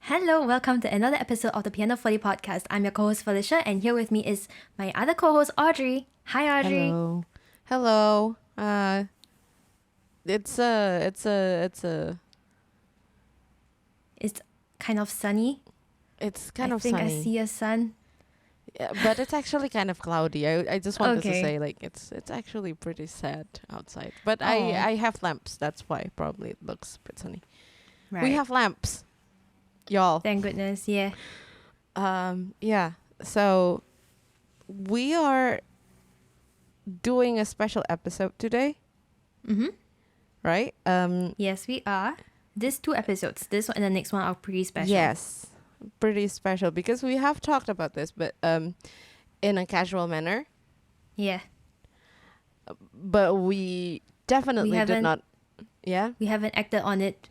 Hello, welcome to another episode of the Pianoforte Podcast. I'm your co-host Felicia, and here with me is my other co-host Audrey. Hi, Audrey. Hello. It's kind of sunny. kind of sunny. I think sunny. I see a sun. Yeah, but it's actually kind of cloudy. I just wanted to Okay. say it's actually pretty sad outside. But Oh. I have lamps. That's why probably it looks a bit sunny. Right. We have lamps, y'all. Thank goodness. Yeah. Yeah. So we are doing a special episode today, Mm-hmm. right? Yes, we are. These 2 episodes, this one and the next one, are pretty special. Yes, pretty special because we have talked about this, but in a casual manner. Yeah. But we definitely did haven't- not. Yeah. We haven't acted on it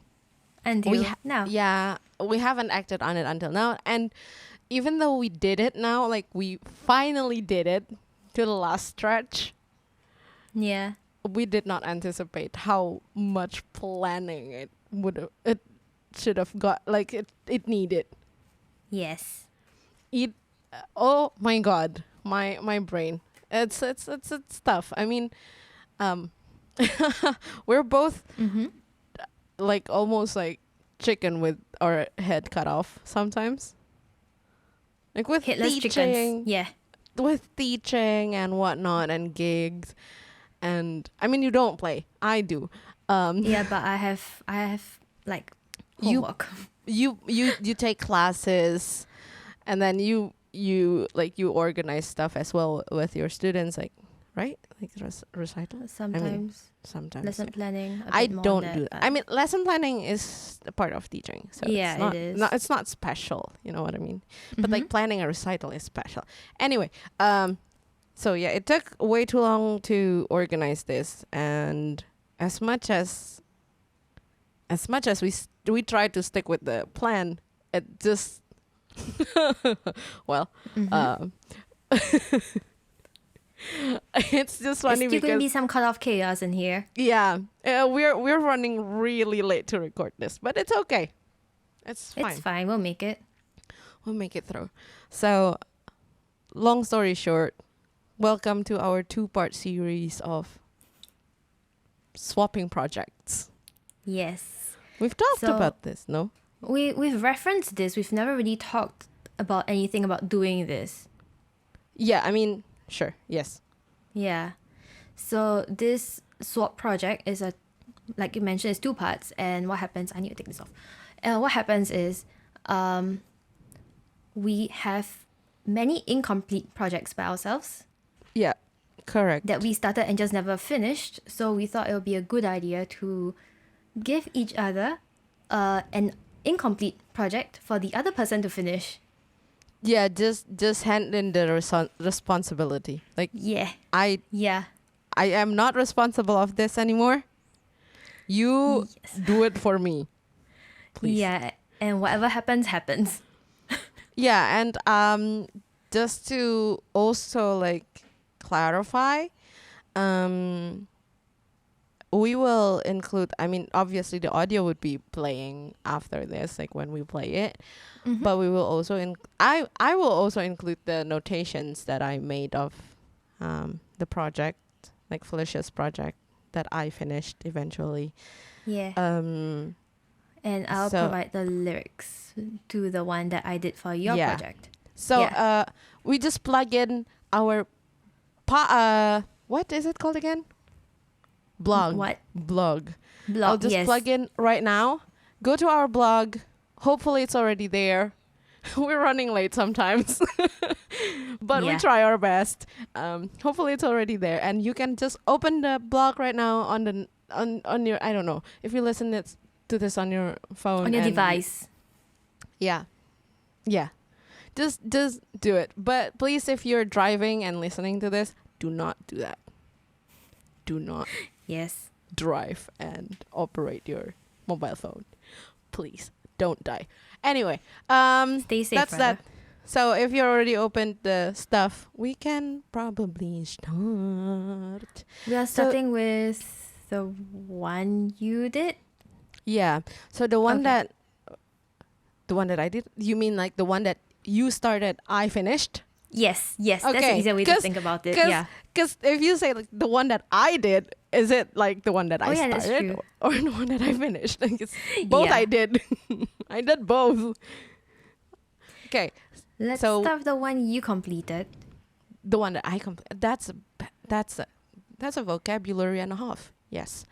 until now. Yeah, we haven't acted on it until now, and even though we did it now, like we finally did it to the last stretch, Yeah. we did not anticipate how much planning it should have got. Like it needed. Yes. Oh my god, my brain. It's tough. I mean, we're both Mm-hmm. like almost like chicken with our head cut off sometimes. Like with Headless teaching, chickens. Yeah. with teaching and whatnot and gigs, and I mean you don't play. I do. Yeah, but I have like You- homework. You take classes, and then you organize stuff as well with your students, like right, like recital. Sometimes Sometimes. lesson planning. a I bit more don't on do that. but- I mean, lesson planning is a part of teaching, so Yeah, it's not, it is. it's not special. You know what I mean? But like Mhm. planning a recital is special. Anyway, so yeah, it took way too long to organize this, and as much as we tried to stick with the plan, it just well, Mhm. it's just It's funny still gonna because be some cut off chaos in here. yeah, we're running really late to record this, but it's okay. It's fine. It's fine. We'll make it. We'll make it through. So, long story short, welcome to our 2-part series of swapping projects. Yes. We've talked So- about this, no? We've referenced this. We've never really talked about anything about doing this. Yeah, I mean, sure, yes. Yeah. So this swap project is like you mentioned, it's 2 parts. And what happens? I need to take this off. What happens is, we have many incomplete projects by ourselves Yeah, correct. that we started and just never finished. So we thought it would be a good idea to give each other an incomplete project for the other person to finish. Yeah, just hand in the responsibility. Like Yeah. I Yeah. am not responsible of this anymore. You Yes. do it for me. Please. Yeah. And whatever happens, happens. Yeah, and just to also like clarify, we will include, I mean, obviously the audio would be playing after this, like when we play it, Mhm. but we will also I will also include the notations that I made of the project, like Felicia's project that I finished eventually. Yeah. Um And I'll so- provide the lyrics to the one that I did for your Yeah. project. So Yeah. we just plug in our what is it called again? Blog. What? Blog. Blog. I'll just yes. plug in right now. Go to our blog. Hopefully it's already there. We're running late sometimes. But we Yeah. try our best. Hopefully it's already there. And you can just open the blog right now on your, I don't know, if you listen to this on your phone. On your and- device. Yeah. Yeah. Just do it. But please, if you're driving and listening to this, do not do that. Do not Yes. drive and operate your mobile phone. Please don't die. Anyway, Stay safe, that's brother. that. So if you already opened the stuff, we can probably start. We are starting with the one you did. Yeah. So the one Okay. that I did. You mean like the one that you started, I finished? Yes, that's an Okay, easier way to think about it. Yeah. Because if you say like the one that I did, is it like the one that I yeah, that's started true. or the one that I finished? Like it's both Yeah. I did. I did both. Okay, Let's So- start with the one you completed. the one that I that's a vocabulary and a half. Yes.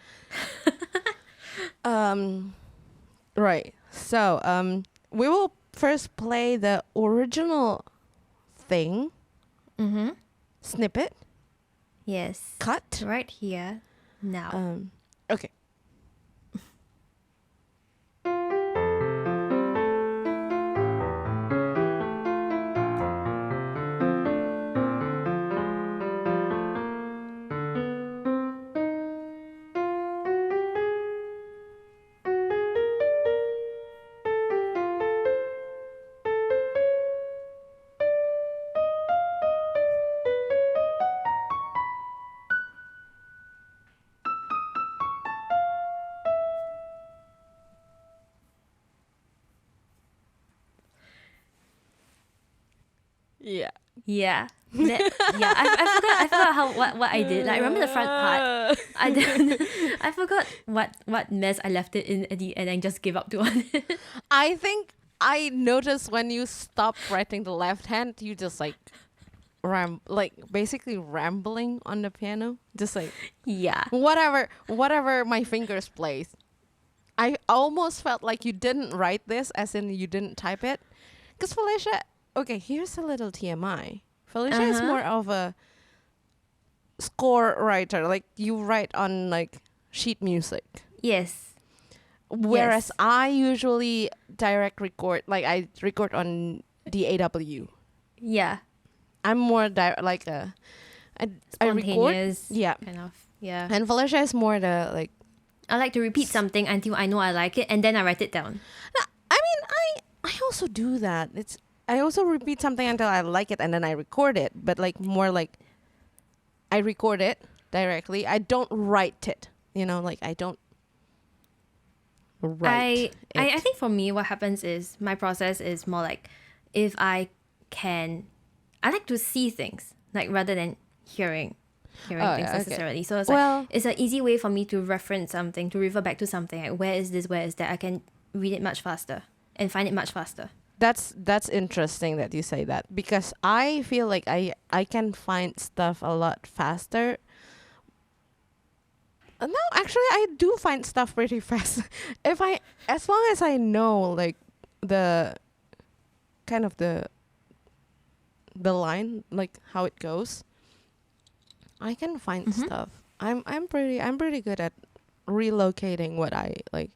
Right. So we will first play the original thing Mm-hmm. snippet Yes. cut. Right here. Now. Okay. Yeah. Yeah. I forgot how what I did. Like, I remember the front part. I forgot what mess I left it in at the end and just gave up on it. I think I noticed when you stopped writing the left hand, you just like basically rambling on the piano, just like Yeah. whatever my fingers play. I almost felt like you didn't write this, as in you didn't type it, because Felicia. Okay, here's a little TMI. Felicia is Uh-huh. more of a score writer. Like you write on like sheet music. Yes. Whereas Yes. I usually direct record, like I record on the AW. Yeah. I'm more I record, Spontaneous. yeah. Kind of. Yeah. And Felicia is more the like. I like to repeat something until I know I like it and then I write it down. I mean, I also do that. I also repeat something until I like it and then I record it. But like more like, I record it directly. I don't write it. You know, like I don't write I it. think for me what happens is my process is more like if I like to see things like rather than hearing things yeah, okay. necessarily. So it's Well- like it's an easy way for me to reference something, to refer back to something. Like where is this, where is that? I can read it much faster and find it much faster. That's interesting that you say that, because I feel like I can find stuff a lot faster. No, actually I do find stuff pretty fast. As long as I know like the kind of the line, like how it goes, I can find stuff. I'm pretty good at relocating what I like.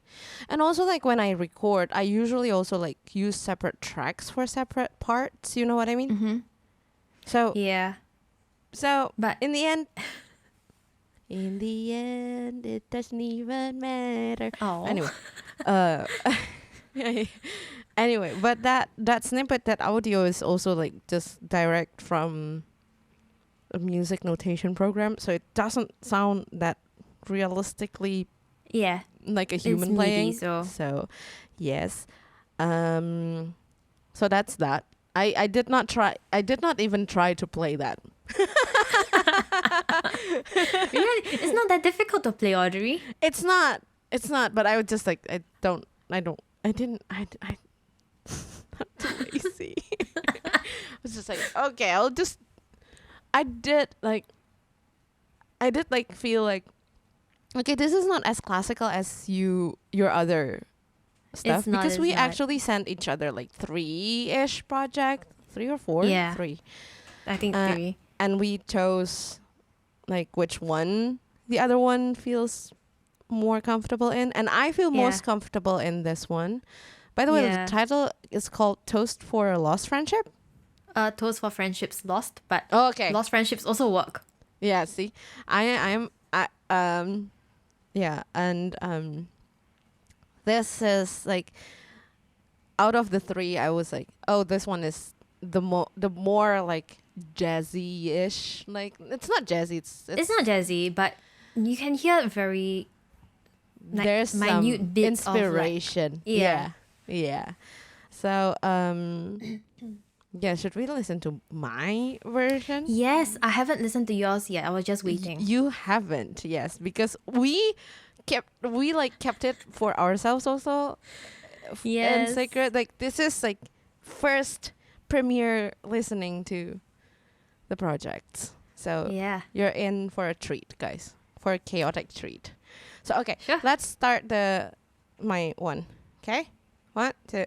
And also like when I record, I usually also like use separate tracks for separate parts, you know what I mean? Mm-hmm. So Yeah. But in the end it doesn't even matter. oh, Anyway, anyway, but that snippet, that audio is also like just direct from a music notation program, so it doesn't sound that realistically yeah. like a It's human MIDI, playing. so Yes, so that's that. I did not even try to play that. really, it's not that difficult to play, Audrey. It's not, but I would just like, I didn't, I'm too lazy. I was just like, okay, I did feel like, okay, this is not as classical as your other stuff, not, because it's we not. actually sent each other like 3-ish project, 3 or 4, Yeah. 3, I think 3. and we chose like which one the other one feels more comfortable in, and I feel Yeah. most comfortable in this one. By the way, Yeah. the title is called Toast for a Lost Friendship. Toast for Friendships Lost, but Oh, okay. lost friendships also work. Yeah, see, yeah, and this is like, out of the 3, I was like, oh, this one is the more like jazzy-ish, like it's not jazzy, It's not jazzy, but you can hear very like there's minute some bits inspiration. of like, Yeah. So yeah, should we listen to my version? Yes, I haven't listened to yours yet. I was just waiting. You haven't, yes, because we kept it for ourselves also. In Yes. secret. Like this is like first premiere listening to the project. So Yeah. you're in for a treat, guys. For a chaotic treat. So okay, Sure. let's start my one. Okay? 1, 2.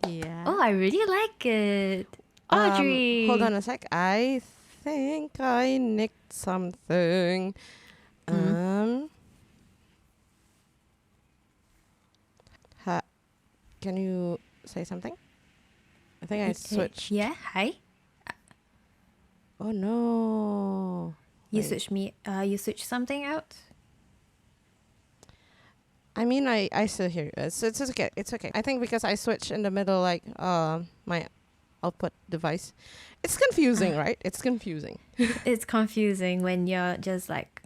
Yeah. Oh, I really like it. Audrey. Hold on a sec. I think I nicked something. Can you say something? I think I switched. Yeah, hi. Oh no. You Wait. you switched something out? I mean, I still hear you. It's okay. It's okay. I think because I switched in the middle, like my output device. It's confusing, right? It's confusing. It's confusing when you're just like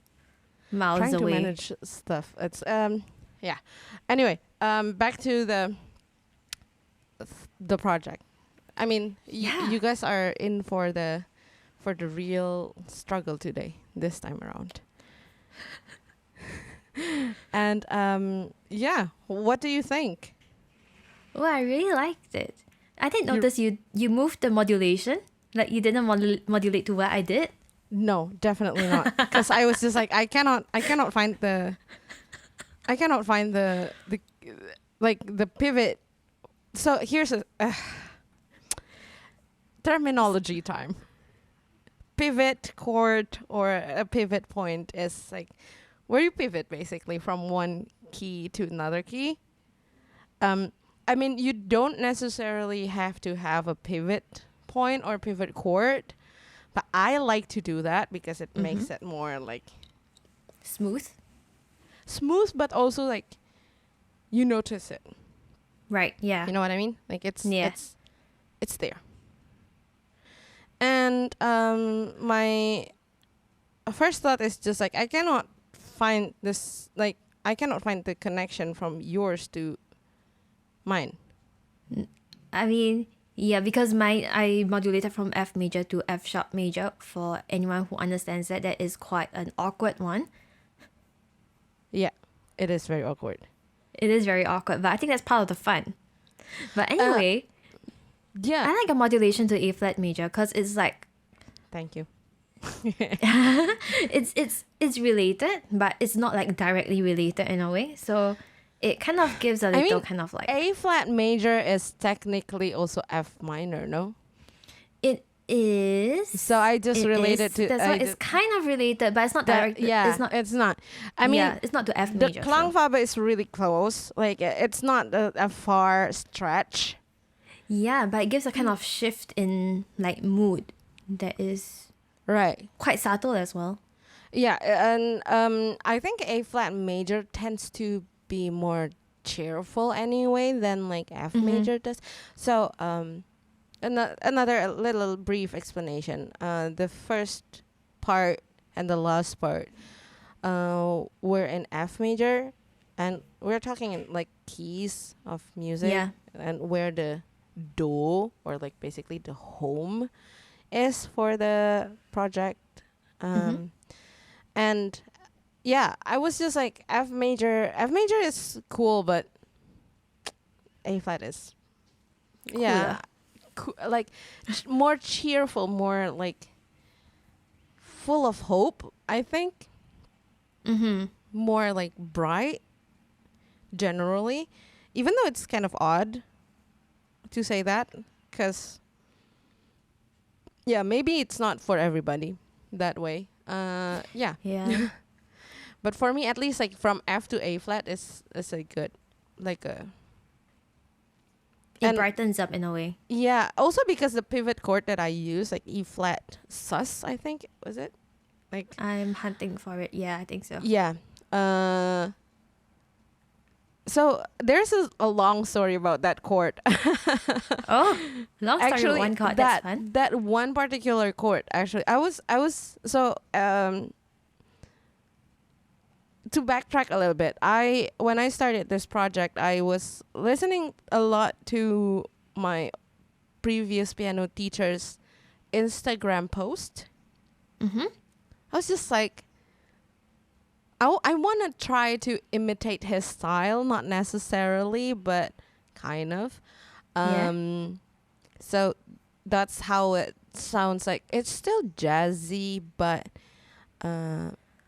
miles Trying away. to manage stuff. It's yeah. Anyway, back to the project. I mean, Yeah. you guys are in for the real struggle today, this time around. And yeah, what do you think? Oh, I really liked it. I didn't notice you moved the modulation. Like you didn't modulate to what I did. No, definitely not. Because I was just like, I cannot find the like the pivot. So here's a terminology time. Pivot chord or a pivot point is like where you pivot basically from one key to another key. I mean, you don't necessarily have to have a pivot point or pivot chord, but I like to do that because it makes it more like Smooth. but also like you notice it. Right. Yeah. You know what I mean? Like it's there. And my first thought is just like I cannot find the connection from yours to mine. I mean, yeah, because I modulated from F major to F sharp major. For anyone who understands that is quite an awkward one. Yeah, it is very awkward. It is very awkward, but I think that's part of the fun. But anyway, Yeah. I like a modulation to A flat major because it's like Thank you. it's related, but it's not like directly related in a way. So it kind of gives a little kind of like A flat major is technically also F minor, no? it is. So I just related to. That's why it's kind of related, but it's not direct. Yeah, it's not. I mean, it's not to F the major. Klangfarbe is really close. Like it's not a far stretch. Yeah, but it gives a kind of shift in like mood that is Right. quite subtle as well. Yeah, and I think A flat major tends to be more cheerful anyway than like F major does. So another little brief explanation. The first part and the last part were in F major, and we're talking in like keys of music. Yeah. And where the do, or like basically the home, is for the project. And yeah, I was just like F major is cool, but A flat is like more cheerful, more like full of hope, I think. More like bright generally, even though it's kind of odd to say that, because maybe it's not for everybody that way. Yeah. But for me, at least, like from F to A flat is a good, like a. It brightens up in a way. Yeah. Also because the pivot chord that I use, like E flat sus, I think was it, like. I'm hunting for it. Yeah, I think so. Yeah. So there's a long story about that chord. Oh, long story. Actually, one chord. That's fun. That one particular chord. Actually, I was so to backtrack a little bit. When I started this project, I was listening a lot to my previous piano teacher's Instagram post. I was just like, I want to try to imitate his style, not necessarily, but kind of. So that's how it sounds like. It's still jazzy, but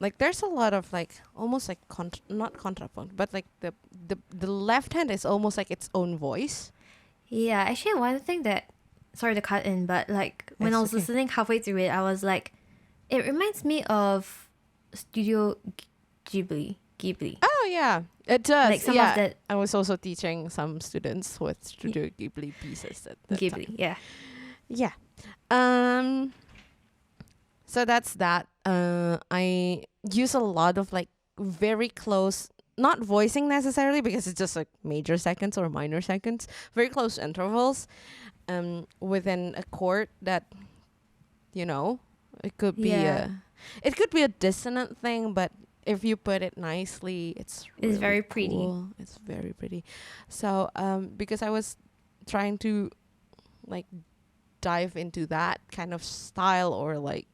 like there's a lot of like almost like not contrapunct, but like the left hand is almost like its own voice. Yeah, actually one thing that, sorry to cut in, but like when I was listening halfway through it, I was like, it reminds me of Studio Ghibli. Oh yeah, it does. Like some of that. I was also teaching some students with Studio Ghibli pieces at the time. Yeah. So that's that. I use a lot of like very close, not voicing necessarily because it's just like major seconds or minor seconds, very close intervals within a chord that, it could be a dissonant thing, but if you put it nicely, it's really very pretty. Cool. It's very pretty. So because I was trying to like dive into that kind of style or like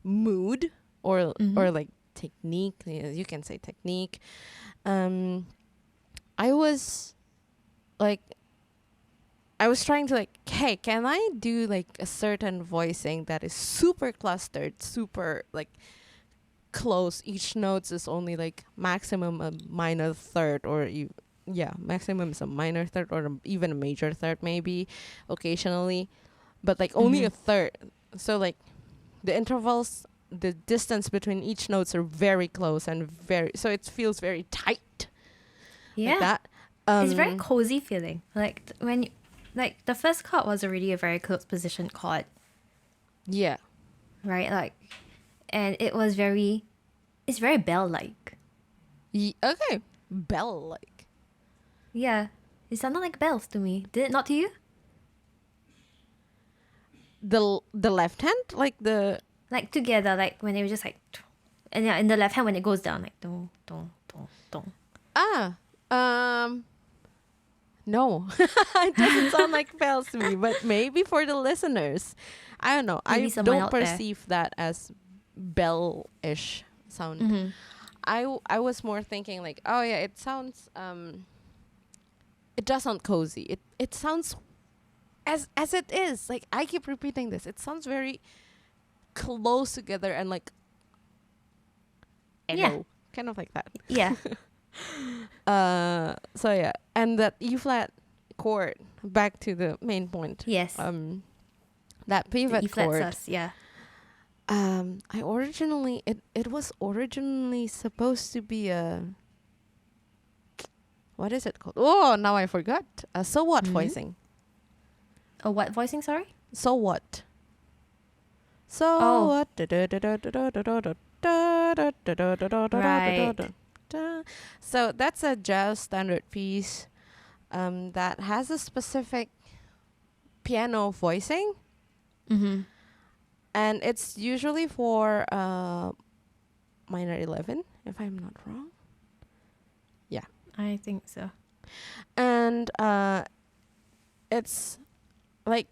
mood or like technique, you can say technique. I was trying to like, hey, can I do like a certain voicing that is super clustered, super like close? Each note is only like maximum a minor third, or maximum is a minor third or even a major third maybe occasionally, but like only a third. So like the intervals, the distance between each notes are very close and so it feels very tight. Yeah. Like that. It's very cozy feeling. Like when like the first chord was already a very close positioned chord. Yeah. Right? Like, and it's very bell-like. Okay. Bell-like. Yeah. It sounded like bells to me. Did it not to you? The left hand, like together, like when it was just like, and in the left hand when it goes down, like dong dong dong dong. No, it doesn't sound like bells to me, but maybe for the listeners, I don't know. Maybe I don't perceive that as bell-ish sound. I was more thinking like, oh yeah, it sounds it does sound cozy. It sounds as it is. Like I keep repeating this. It sounds very close together and like Yeah. kind of like that. Yeah. So yeah, and that E flat chord. Back to the main point. Yes. That The pivot E flat chord. sus. Yeah. It was originally supposed to be a, what is it called? Oh, now I forgot. A so what voicing. Oh, what voicing? Sorry. So what? So Oh. what? Right. So that's a jazz standard piece that has a specific piano voicing, Mm-hmm. and it's usually for minor 11, if I'm not wrong. I think so. And it's like,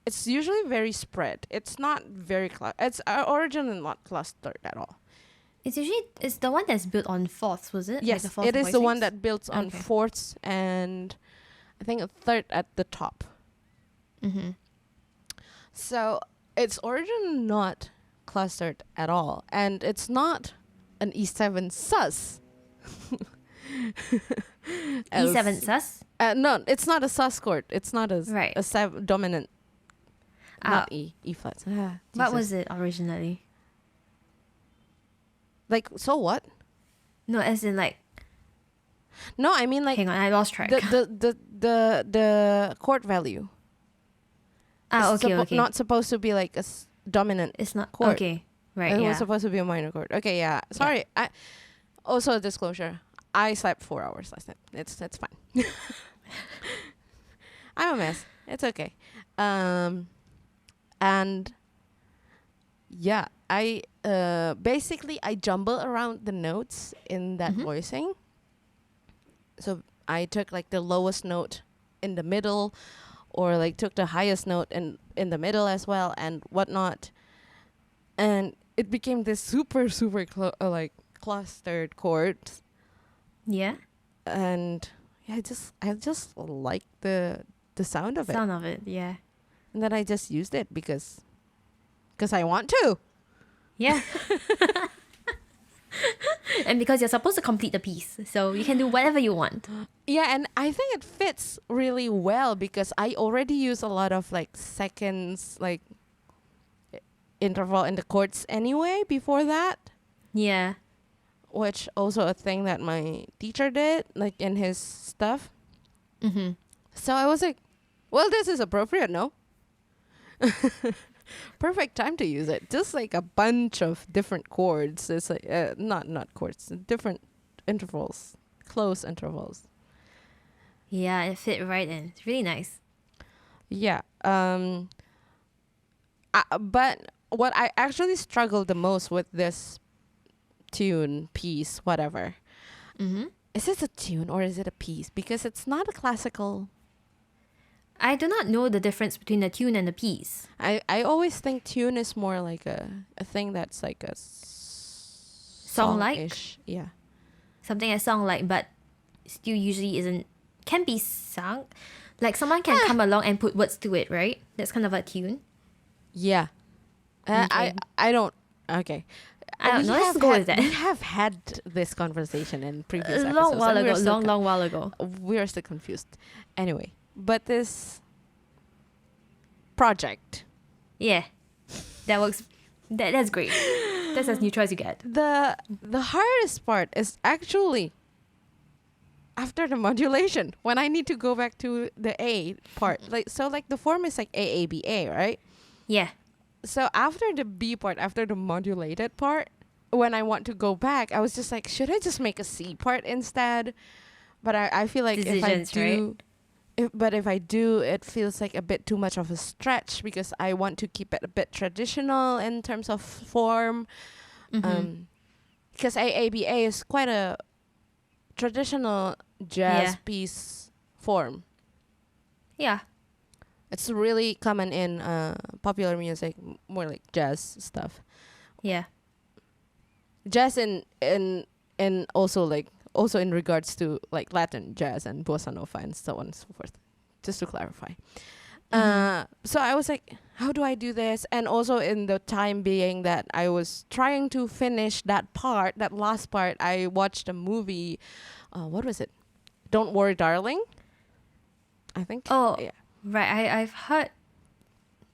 it's usually very spread. It's not very it's originally not clustered at all. It's the one that's built on fourths, was it? Yes, like the fourth it is the one voicings? that builds on Okay. fourths and I think a third at the top. Mm-hmm. So it's originally not clustered at all, and it's not an E7 sus. E7 sus. No, it's not a sus chord. It's not a Right. dominant. Ah. Not E flat. What was it originally? like? So what? No, as in like. No, I mean like Hang on, I lost track. the chord value. It's Okay. not supposed to be like a dominant. It's not chord. okay. Right. It Yeah. was supposed to be a minor chord. Okay, yeah. Sorry. I also, a disclosure. I slept 4 hours last night. It's fine. I'm a mess. It's okay. And yeah, I basically I jumble around the notes in that voicing. So I took like the lowest note in the middle, or like took the highest note in the middle as well, and whatnot. And it became this super like clustered chords. Yeah. And yeah, I just like the sound of it. Sound of it. Yeah. And then I just used it because I want to. Yeah. And because you're supposed to complete the piece, so you can do whatever you want. Yeah, and I think it fits really well because I already use a lot of like seconds, like interval in the chords anyway before that, Yeah. which also a thing that my teacher did, like in his stuff. Mm-hmm. So I was like, well, this is appropriate, no? Perfect time to use it. Just like a bunch of different chords. It's like not chords, different intervals, close intervals. Yeah, it fit right in. It's really nice. Yeah. But what I actually struggled the most with this tune, piece, whatever. Mm-hmm. Is this a tune or is it a piece? Because it's not a classical. I do not know the difference between the tune and the piece. I always think tune is more like a thing that's like a Song-like? song-ish. Yeah. Something a song like, but still usually isn't. Can be sung. Like someone can come along and put words to it, right? That's kind of a tune. Yeah. Okay. I don't. Okay. I don't We know. Let's have go had- with that. We have had this conversation in previous A episodes. long while and we're ago. still Long while ago. we are still confused. Anyway, but this project, Yeah. That works. That's great. That's as neutral as you get. the hardest part is actually after the modulation, when I need to go back to the A part. Like the form is like A B A, right? Yeah. So after the B part, after the modulated part, when I want to go back, I was just like, should I just make a C part instead? But I feel like Decisions, if I do, it feels like a bit too much of a stretch because I want to keep it a bit traditional in terms of form. Mm-hmm. Because AABA is quite a traditional jazz Yeah. piece form. Yeah. It's really common in popular music, more like jazz stuff. Yeah. Jazz in also like also in regards to like Latin jazz and bossa nova and so on and so forth. Just to clarify. So I was like, how do I do this? And also in the time being that I was trying to finish that last part, I watched a movie. What was it? Don't Worry, Darling. I think. Oh, yeah. Right. I've heard.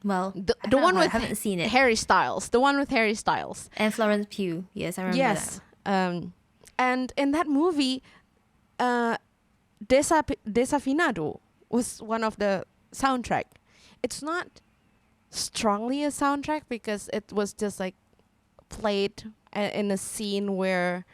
Well, the one with I haven't seen it. Harry Styles. The one with Harry Styles. And Florence Pugh. Yes, I remember Yes. that. And in that movie, Desafinado was one of the soundtrack. It's not strongly a soundtrack because it was just like played in a scene where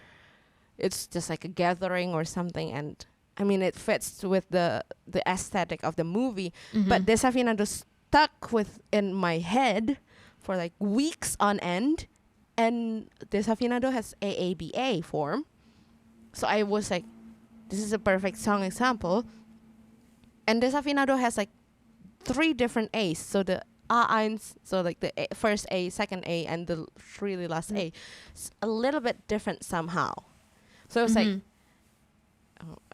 it's just like a gathering or something, and I mean it fits with the aesthetic of the movie. But Desafinado stuck in my head for like weeks on end, and Desafinado has AABA form, so I was like, this is a perfect song example. And Desafinado has like 3 different A's. So the A1, so like the first A, second A, and the really last A. It's a little bit different somehow. So I was like,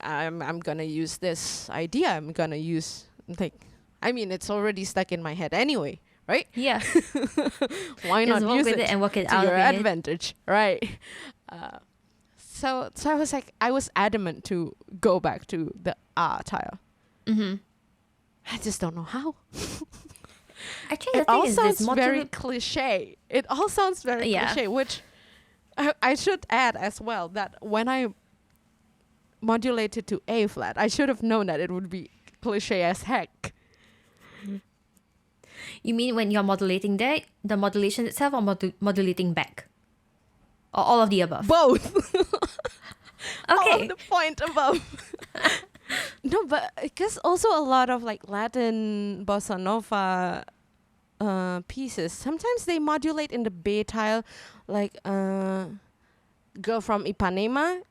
I'm gonna use this idea. I'm gonna use it's already stuck in my head anyway, right? Yeah. Why not Just use with it and work it to out your of it. advantage, right? So I was like, I was adamant to go back to the A tile. I just don't know how. Actually, It the all thing is, sounds there's very cliche. It all sounds very cliche, which I should add as well that when I modulated to A flat, I should have known that it would be cliche as heck. You mean when you're modulating there, the modulation itself, or modulating back? Or all of the above? Both. All Okay. of the point above. No, but because also a lot of like Latin bossa nova pieces, sometimes they modulate in the B tile, like Girl from Ipanema.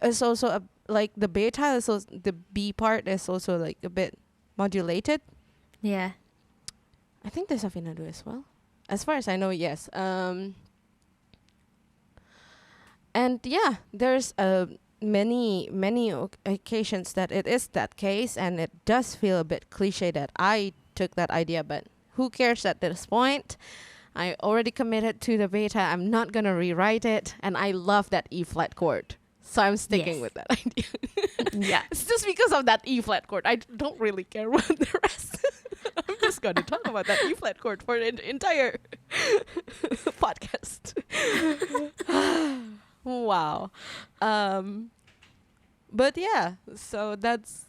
It's also like the B tile is also, the B part is also like a bit modulated. Yeah. I think there's Desafinado as well. As far as I know, yes. And yeah, there's many occasions that it is that case, and it does feel a bit cliche that I took that idea, but who cares at this point? I already committed to the beta. I'm not gonna rewrite it, and I love that E flat chord, so I'm sticking with that idea. Yeah. It's just because of that E flat chord. I don't really care about the rest. I'm just gonna talk about that E flat chord for the entire podcast. Wow. But yeah, so that's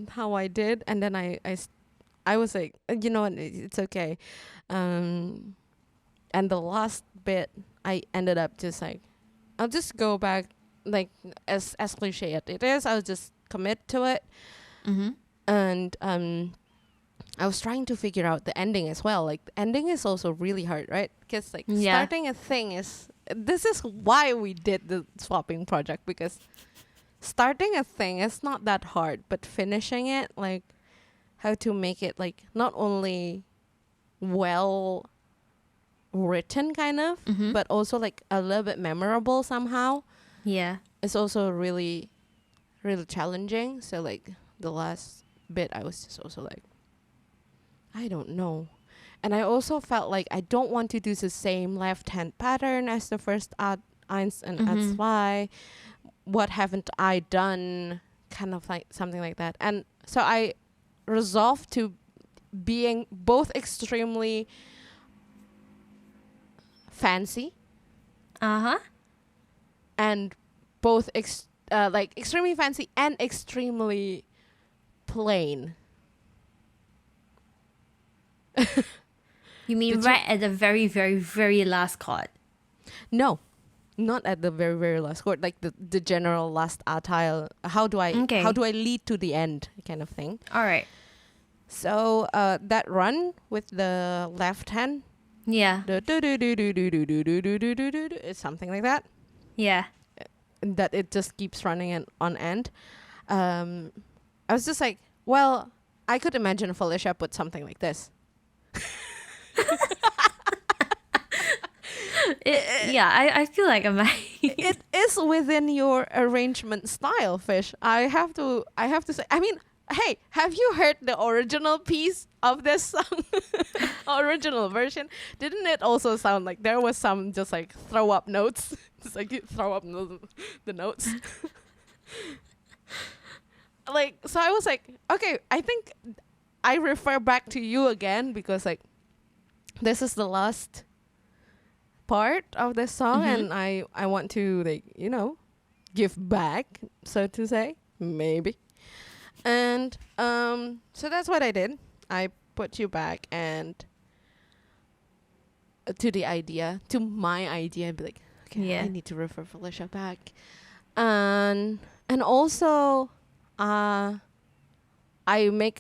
how I did, and then I was like, you know what, it's okay. And the last bit, I ended up just like, I'll just go back, like as cliche as it is, I'll just commit to it. And I was trying to figure out the ending as well. Like the ending is also really hard, right? Because like starting a thing this is why we did the swapping project, because starting a thing is not that hard, but finishing it, like how to make it like not only well written kind of, but also like a little bit memorable somehow. Yeah. It's also really, really challenging. So like the last bit, I was just also like, I don't know. And I also felt like I don't want to do the same left hand pattern as the first Ad1 and Ad2. What haven't I done? Kind of like something like that. And so I resolved to being both extremely fancy and both like extremely fancy and extremely plain. You mean right at the very, very, very last chord? No, not at the very, very last chord. Like the general last tile. How do I lead to the end kind of thing? All right. So that run with the left hand. Yeah. It's something like that. Yeah. That it just keeps running on end. I was just like, well, I could imagine Felicia put something like this. I feel like I might. It is within your arrangement style, Fish. I have to say. I mean, hey, have you heard the original piece of this song? Original version. Didn't it also sound like there was some just like throw up notes? Just like you throw up the notes. Like, so I was like, okay, I think I refer back to you again because like this is the last part of the song, and I want to, like, you know, give back, so to say, maybe. And so that's what I did. I put you back and to my idea, and be like, okay, I need to refer Felicia back. And also I make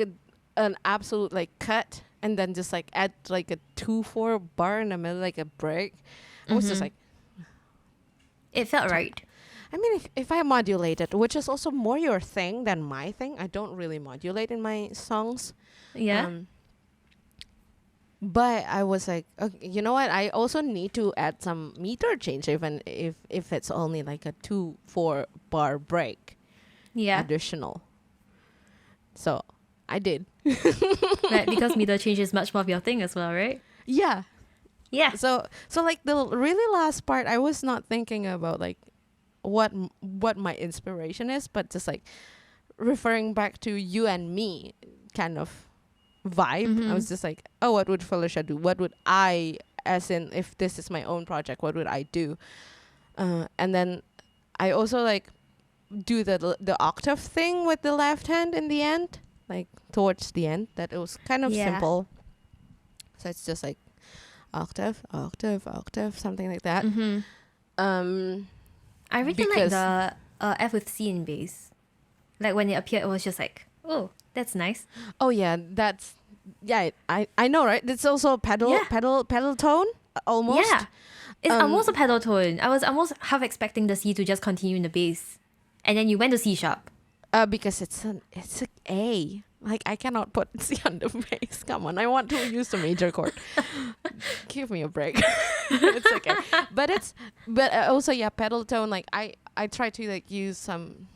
an absolute like cut and then just like add like a 2/4 bar in the middle, like a break. I was just like, it felt right. I mean, if I modulate it, which is also more your thing than my thing. I don't really modulate in my songs. Yeah. But I was like, okay, you know what? I also need to add some meter change, even if it's only like a 2/4 bar break. Yeah. Additional. So I did. Right, because meter change is much more of your thing as well, right? Yeah. Yeah. So like the really last part, I was not thinking about like what my inspiration is, but just like referring back to you and me kind of vibe. I was just like, oh, what would Felicia do? What would I, as in if this is my own project, what would I do? And then I also like do the octave thing with the left hand in the end, like towards the end. That it was kind of simple. So it's just like octave, octave, octave, something like that. I really like the F with C in bass. Like when it appeared, it was just like, oh, that's nice. Oh yeah, that's I know, right? It's also pedal tone almost. Yeah, it's almost a pedal tone. I was almost half expecting the C to just continue in the bass, and then you went to C sharp. Because it's an A. Like I cannot put C on the bass. Come on, I want to use the major chord. Give me a break. It's okay. But also pedal tone. Like I try to like use some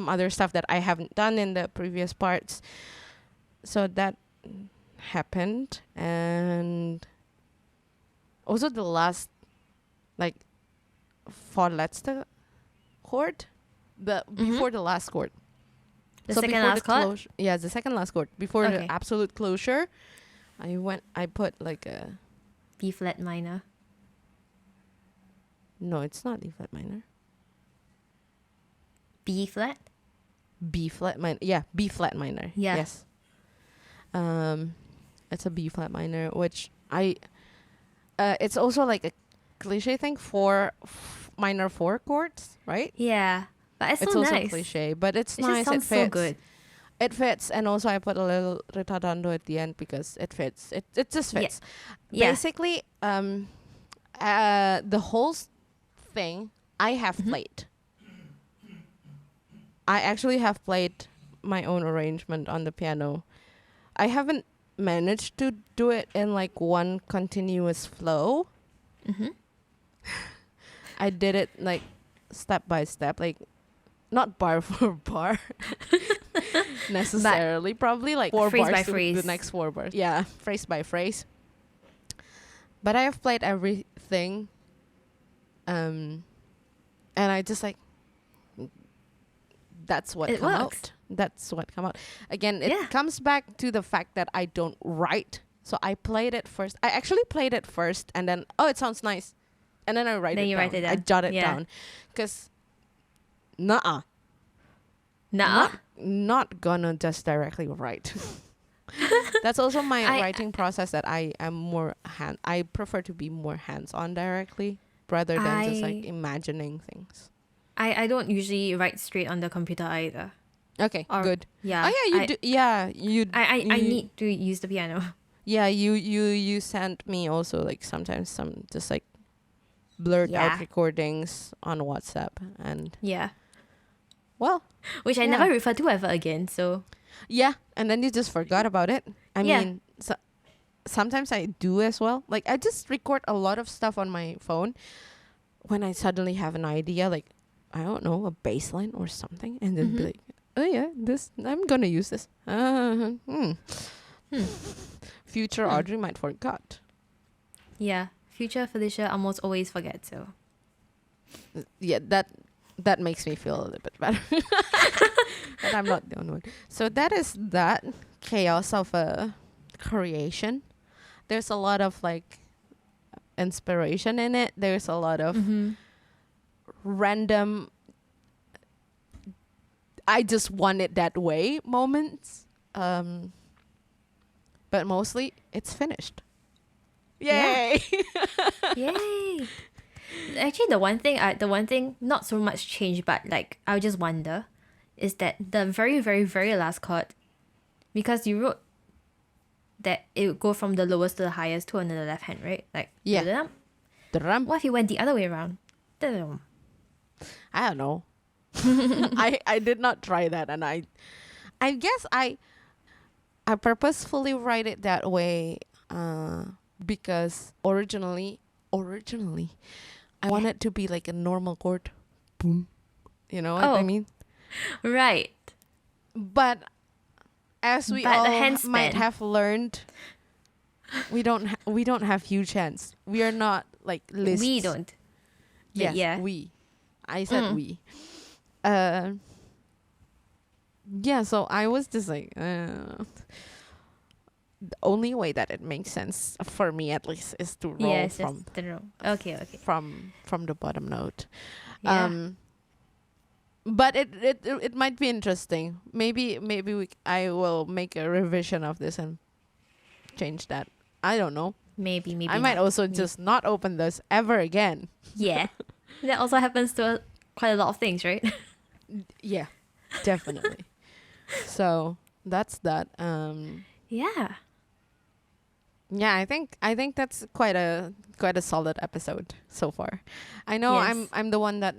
other stuff that I haven't done in the previous parts. So that happened, and also the last like vorletzte chord, before the last chord. The second last chord? Yeah, the second last chord. Before the absolute closure, I put like a B flat minor. No, it's not E flat minor. B flat? B flat minor. Yeah, B flat minor. Yeah. Yes. It's a B flat minor, which it's also like a cliche thing for minor 4 chords, right? Yeah. But it's so also nice. Cliche, but it's it nice. Just sounds it fits. So good. It fits, and also I put a little ritardando at the end because it fits. It just fits. Yeah. Basically, the whole thing I have played. I actually have played my own arrangement on the piano. I haven't managed to do it in like one continuous flow. I did it like step by step, like not bar for bar necessarily, probably like 4 phrase bars by to phrase. the next 4 bars. Yeah, phrase by phrase. But I have played everything, and I just like that's what come out. That's what come out. Again, it comes back to the fact that I don't write. So I played it first. I actually played it first, and then it sounds nice, and then I write it down. I jot it down, because not gonna just directly write. That's also my writing process, that I am more I prefer to be more hands-on directly rather than just like imagining things. I don't usually write straight on the computer either. Okay, good. Yeah. Oh yeah, you do. Yeah, I need to use the piano. Yeah, you sent me also like sometimes some just like blurred out recordings on WhatsApp, and which I never refer to ever again. So and then you just forgot about it. I mean, sometimes I do as well. Like I just record a lot of stuff on my phone when I suddenly have an idea, like I don't know, a bass line or something, and then be like, oh yeah, this I'm gonna use this. Future Audrey might forgot. Yeah, future Felicia almost always forgets. So Yeah, that makes me feel a little bit better. But I'm not the only one. So that is that chaos of a creation. There's a lot of like inspiration in it. There's a lot of random I just want it that way moments. But mostly it's finished. Yay! yay! Actually, the one thing, not so much change, but like I just wonder, is that the very, very, very last chord, because you wrote that it would go from the lowest to the highest tone in the left hand, right? Like Yeah. Drum. What if you went the other way around? I don't know. I did not try that, and I guess I purposefully write it that way because originally I want it to be like a normal chord. Boom. You know what I mean? Right. But as we all might have learned, we don't have huge hands. We are not like lists. We don't. Yes, yeah. we. I said we. Yeah, so I was just like, the only way that it makes sense for me at least is to roll from the roll. Okay. From the bottom note. Yeah. But it might be interesting. Maybe I will make a revision of this and change that. I don't know. Maybe I might also just not open this ever again. Yeah. That also happens to quite a lot of things, right? Yeah, definitely. So that's that. Yeah. Yeah, I think that's quite a solid episode so far. I know Yes. I'm the one that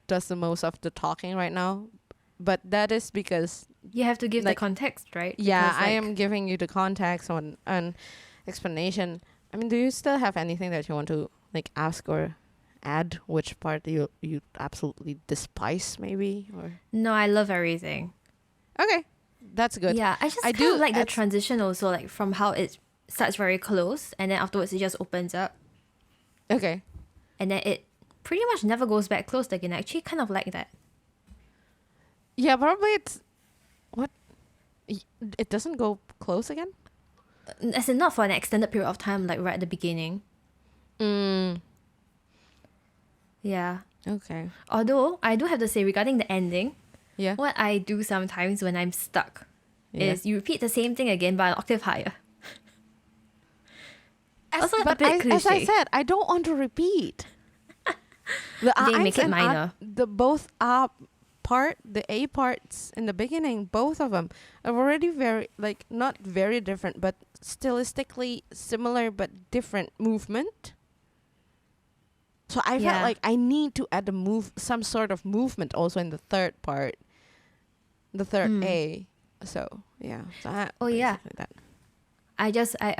does the most of the talking right now, but that is because You have to give the like, context, right? yeah, Because, I am giving you the context on an explanation. I mean, do you still have anything that you want to like ask or add? Which part you absolutely despise, maybe? Or No, I love everything. okay, that's good. Yeah, I just kind of like the transition also, like from how it starts very close and then afterwards it just opens up Okay. and then it pretty much never goes back closed again. I actually kind of like that. Yeah, probably it's what it doesn't go close again. As in not for an extended period of time, like right at the beginning. Yeah. Okay. Although I do have to say regarding the ending, Yeah. what I do sometimes when I'm stuck Yeah. is you repeat the same thing again but an octave higher. Also a But bit as I cliche. said, I don't want to repeat. The They make it minor. The both up part, the A parts in the beginning, both of them are already very like not very different, but stylistically similar but different movement. So I felt Yeah. like I need to add some sort of movement also in the third part, the third A. So yeah. So yeah. basically that. I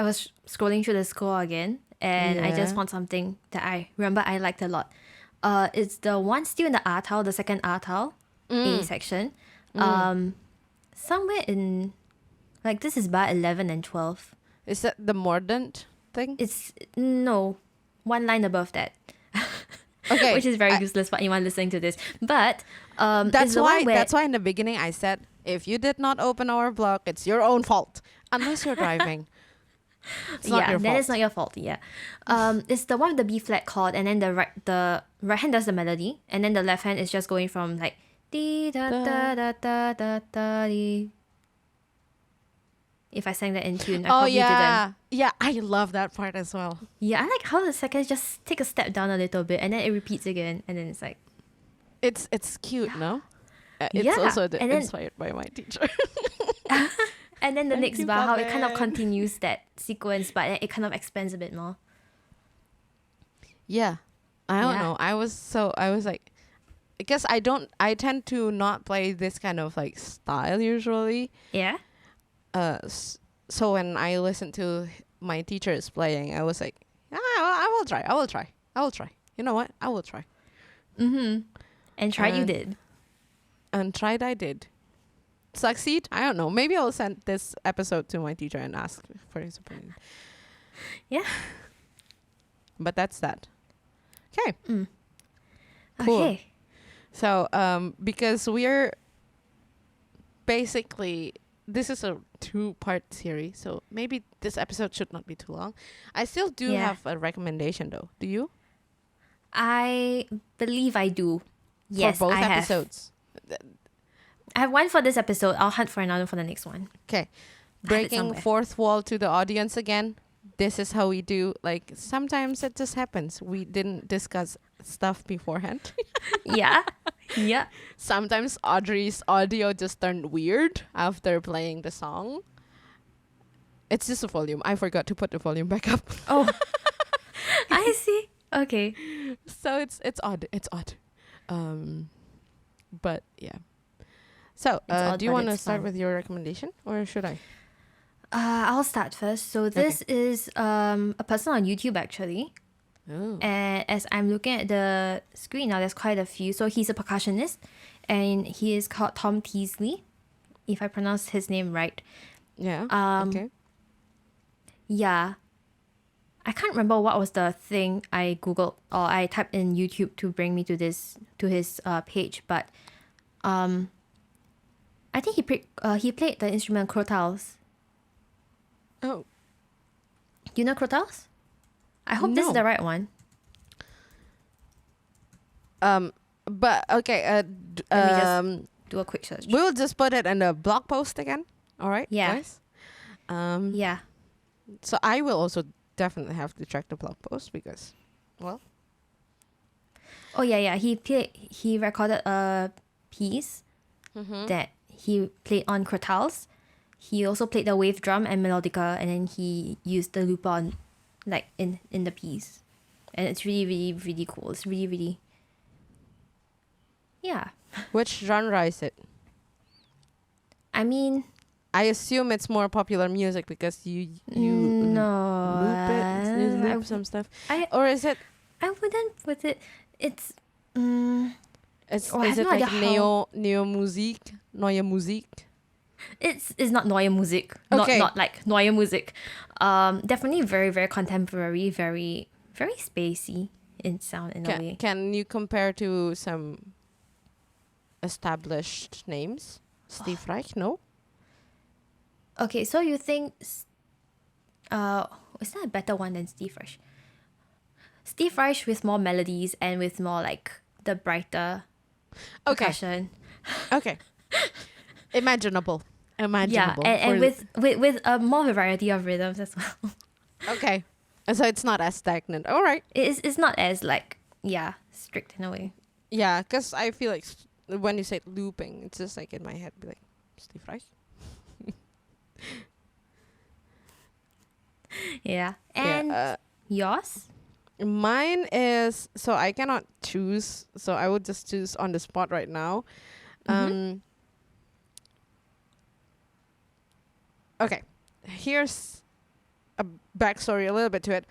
was scrolling through the score again and I just Yeah. found something that I remember I liked a lot. It's the one still in the R tile, the second R tile, A section. Somewhere in like this is bar 11 and 12. Is that the mordant thing? It's no one line above that. Okay. Which is very useless for anyone listening to this. But it's That's the why one where that's why in the beginning I said if you did not open our blog, it's your own fault. Unless you're driving. It's not your then fault. it's not your fault. Yeah, it's the one with the B flat chord, and then the right hand does the melody, and then the left hand is just going from like dee da da da da da da dee. If I sang that in tune, I probably didn't. Yeah, I love that part as well. Yeah, I like how the seconds just take a step down a little bit, and then it repeats again, and then it's like It's cute, no? It's Yeah, also and then- inspired by my teacher. and then the Thank next you, bar how it kind of Pavel. continues that sequence, but then it kind of expands a bit more. Yeah. I don't Yeah. know. I was like I guess I tend to not play this kind of like style usually. Yeah. So when I listen to my teacher is playing, I was like, I will try. You know what? I will try. Mm-hmm. And try you did. And tried I did. Succeed? I don't know. Maybe I'll send this episode to my teacher and ask for his opinion. Yeah. But that's that. Okay. Cool. Okay. So, because we're basically, this is a 2-part series, so maybe this episode should not be too long. I still do have a recommendation though. Do you? I believe I do. Yes, for both I episodes. I have one for this episode. I'll hunt for another for the next one. Okay. I have it Breaking somewhere. fourth wall to the audience again. This is how we do. Like, sometimes it just happens. We didn't discuss stuff beforehand. Yeah. Yeah. Sometimes Audrey's audio just turned weird after playing the song. It's just the volume. I forgot to put the volume back up. Oh. I see. Okay. So it's odd. It's odd. But yeah. So odd, do you but want to it's start fun. with your recommendation, or should I? I'll start first. So this is a person on YouTube actually. Oh. And as I'm looking at the screen now, there's quite a few. So he's a percussionist, and he is called Tom Teasley, if I pronounce his name right. Yeah. Okay. Yeah. I can't remember what was the thing I googled or I typed in YouTube to bring me to his page, but I think he played the instrument crotals. Oh. Do you know crotals? I hope this is No. the right one. But okay. Let me just do a quick search. We'll just put it in the blog post again. All right. Yeah. Guys? Yeah. So I will also definitely have to check the blog post because, well. Oh yeah. He recorded a piece that he played on crotals. He also played the wave drum and melodica, and then he used the looper on, like in the piece, and it's really really really cool. It's really really. Yeah. Which genre is it? I mean, I assume it's more popular music because you no. loop it, you loop some stuff. Or is it? I wouldn't put it. It's. Is I have it no like idea neue Musik? It's not neue Musik. Okay. Not like neue Musik. Definitely very very contemporary, very very spacey in sound in a way. Can you compare to some established names? Steve Reich? No. Okay, so you think is there a better one than Steve Reich? Steve Reich with more melodies and with more like the brighter percussion. Okay. Imaginable. Yeah, and with a more variety of rhythms as well. Okay. So it's not as stagnant. All right. It's not as like strict in a way. Yeah, because I feel like when you say looping, it's just like in my head, be like Steve Reich. Yeah, and yours? Mine is, so I cannot choose, so I would just choose on the spot right now. Okay, here's a backstory a little bit to it.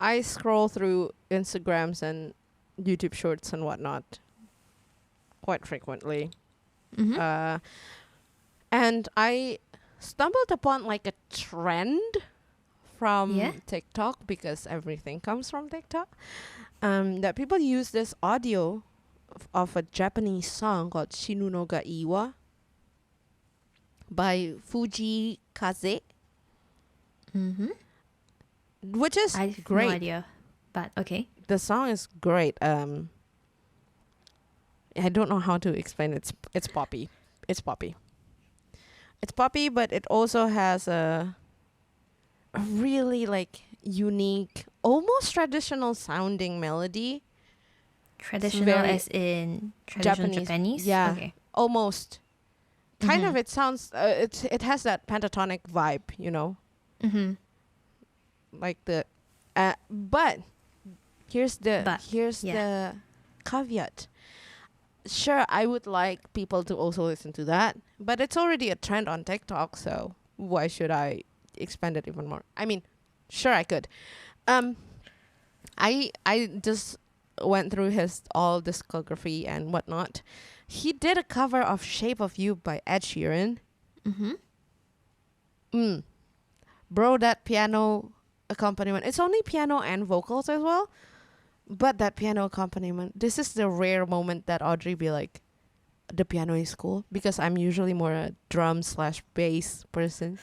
I scroll through Instagrams and YouTube shorts and whatnot quite frequently. And I stumbled upon like a trend from TikTok, because everything comes from TikTok, that people use this audio of a Japanese song called Shinu no ga Iwa by Fuji Kaze, which is I have great. no idea, but okay. The song is great. I don't know how to explain it. It's poppy. It's poppy. It's poppy, but it also has a really like unique, almost traditional sounding melody. Traditional as in traditional Japanese? Yeah. Okay. Almost. Kind of, it sounds, it has that pentatonic vibe, you know? Like the, but here's the caveat. Sure, I would like people to also listen to that, but it's already a trend on TikTok, so why should I expand it even more? I mean, Sure, I could. Um, I just went through his all discography and whatnot. He did a cover of "Shape of You" by Ed Sheeran. Mm-hmm. Bro, that piano accompaniment. It's only piano and vocals as well. But that piano accompaniment, this is the rare moment that Audrey be like, the piano is cool. Because I'm usually more a drum/bass person.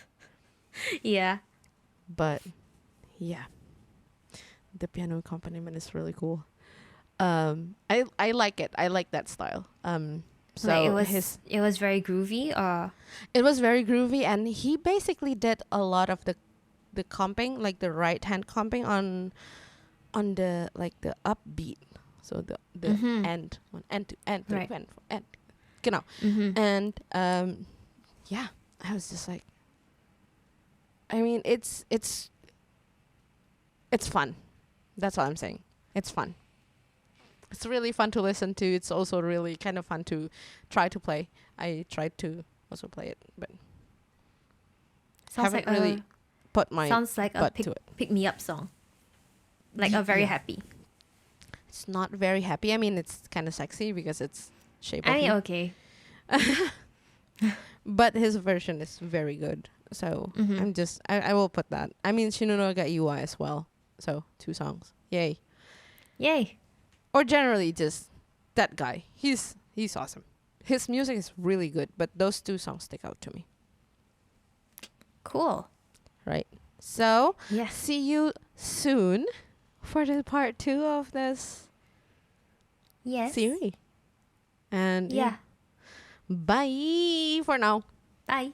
Yeah. But yeah, the piano accompaniment is really cool. I like it. I like that style. So like it was very groovy, or it was very groovy, and he basically did a lot of the comping, like the right hand comping on the like the upbeat, so the end one, end to end, Right. end, genau. And yeah, I was just like, I mean, it's fun. That's all I'm saying. It's fun. It's really fun to listen to. It's also really kind of fun to try to play. I tried to also play it, but sounds haven't like really put my sounds like a butt to it. pick me up song, like a very Yeah. happy. It's not very happy. I mean, it's kind of sexy because it's Shape I of mean, You. okay. But his version is very good. So I will put that. I mean, Shinono got UI as well. So 2 songs. Yay. Yay. Or generally just that guy. He's awesome. His music is really good, but those 2 songs stick out to me. Cool. Right. So Yes. see you soon for the part 2 of this Yes. series. And Yeah. bye for now. Bye.